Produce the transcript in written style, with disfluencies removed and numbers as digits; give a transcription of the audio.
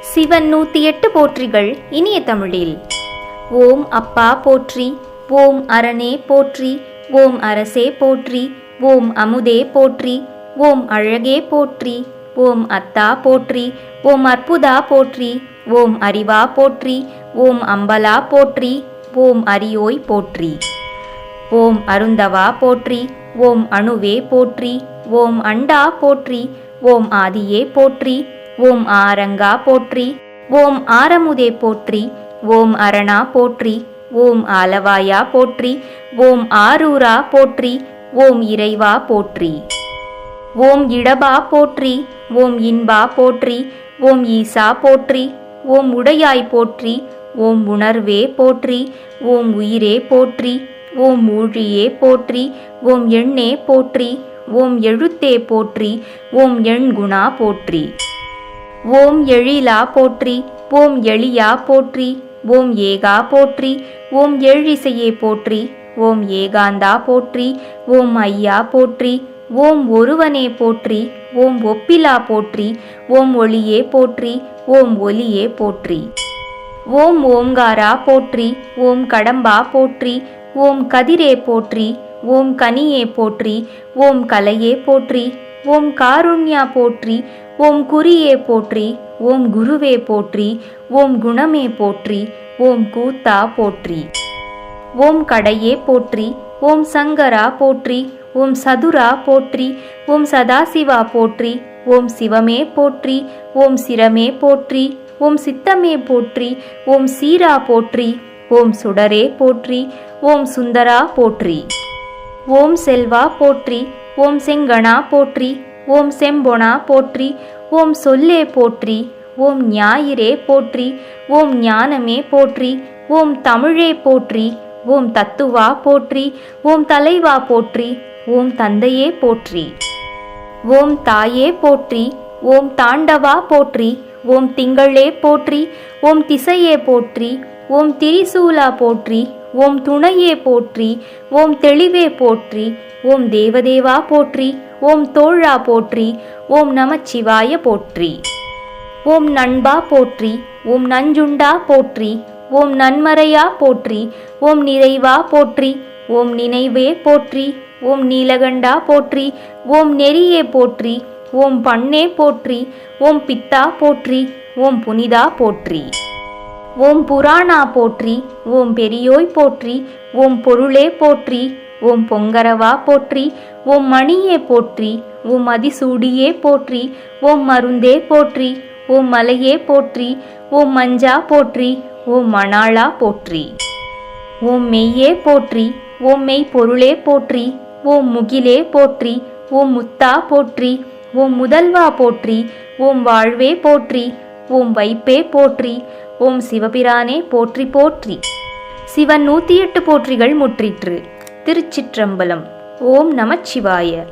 சிவன் 108 போற்றிகள் இனிய தமிழில். ஓம் அப்பா போற்றி, ஓம் அரணே போற்றி, ஓம் அரசே போற்றி, ஓம் அமுதே போற்றி, ஓம் அழகே போற்றி, ஓம் அத்தா போற்றி, ஓம் அற்புதா போற்றி, ஓம் அறிவா போற்றி, ஓம் அம்பலா போற்றி, ஓம் அரியோய் போற்றி. ஓம் அருந்தவா போற்றி, ஓம் அணுவே போற்றி, ஓம் அண்டா போற்றி, ஓம் ஆதியே போற்றி, ஓம் ஆரங்கா போற்றி, ஓம் ஆரமுதே போற்றி, ஓம் அரணா போற்றி, ஓம் ஆலவாயா போற்றி, ஓம் ஆரூரா போற்றி, ஓம் இறைவா போற்றி. ஓம் இடபா போற்றி, ஓம் இன்பா போற்றி, ஓம் ஈசா போற்றி, ஓம் உடையாய் போற்றி, ஓம் உணர்வே போற்றி, ஓம் உயிரே போற்றி, ஓம் ஊழியே போற்றி, ஓம் எண்ணே போற்றி, ஓம் எழுத்தே போற்றி, ஓம் எண்குணா போற்றி. ஓம் எழிலா போற்றி, ஓம் எளியா போற்றி, ஓம் ஏகா போற்றி, ஓம் எழுசையே போற்றி, ஓம் ஏகாந்தா போற்றி, ஓம் ஐயா போற்றி, ஓம் ஒருவனே போற்றி, ஓம் ஒப்பிலா போற்றி, ஓம் ஒளியே போற்றி, ஓம் ஒலியே போற்றி. ஓம் ஓங்காரா போற்றி, ஓம் கடம்பா போற்றி, ஓம் கதிரே போற்றி, ஓம் கனியே போற்றி, ஓம் கலையே போற்றி, ஓம் காருண்யா போற்றி, ஓம் குறியே போற்றி, ஓம் குருவே போற்றி, ஓம் குணமே போற்றி, ஓம் கூத்தா போற்றி. ஓம் கடையே போற்றி, ஓம் சங்கரா போற்றி, ஓம் சதுரா போற்றி, ஓம் சதாசிவா போற்றி, ஓம் சிவமே போற்றி, ஓம் சிரமே போற்றி, ஓம் சித்தமே போற்றி, ஓம் சீரா போற்றி, ஓம் சுடரே போற்றி, ஓம் சுந்தரா போற்றி. ஓம் செல்வா போற்றி, ஓம் செங்கணா போற்றி, ஓம் செம்பொனா போற்றி, ஓம் சொல்லே போற்றி, ஓம் ஞாயிறே போற்றி, ஓம் ஞானமே போற்றி, ஓம் தமிழே போற்றி, ஓம் தத்துவா போற்றி, ஓம் தலைவா போற்றி, ஓம் தந்தையே போற்றி. ஓம் தாயே போற்றி, ஓம் தாண்டவா போற்றி, ஓம் திங்களே போற்றி, ஓம் திசையே போற்றி, ஓம் திரிசூலா போற்றி, ஓம் துணையே போற்றி, ஓம் தெளிவே போற்றி, ஓம் தேவதேவா போற்றி, ஓம் தோழா போற்றி, ஓம் நமச்சிவாய போற்றி. ஓம் நண்பா போற்றி, ஓம் நஞ்சுண்டா போற்றி, ஓம் நன்மறையா போற்றி, ஓம் நிறைவா போற்றி, ஓம் நினைவே போற்றி, ஓம் நீலகண்டா போற்றி, ஓம் நெறியே போற்றி, ஓம் பண்ணே போற்றி, ஓம் பித்தா போற்றி, ஓம் புனிதா போற்றி. ஓம் புராணா போற்றி, ஓம் பெரியோய் போற்றி, ஓம் பொருளே போற்றி, ஓம் பொங்கரவா போற்றி, ஓம் மணியே போற்றி, ஓம் அதிசூடியே போற்றி, ஓம் மருந்தே போற்றி, ஓம் மலையே போற்றி, ஓம் மஞ்சா போற்றி, ஓம் மணாளா போற்றி. ஓம் மெய்யே போற்றி, ஓம் மெய் பொருளே போற்றி, ஓம் முகிலே போற்றி, ஓம் முத்தா போற்றி, ஓம் முதல்வா போற்றி, ஓம் வாழ்வே போற்றி, ஓம் வைப்பே போற்றி, ஓம் சிவபிரானே போற்றி போற்றி. சிவன் 108 போற்றிகள் முற்றிற்று. திருச்சிற்றம்பலம். ஓம் நமச்சிவாய.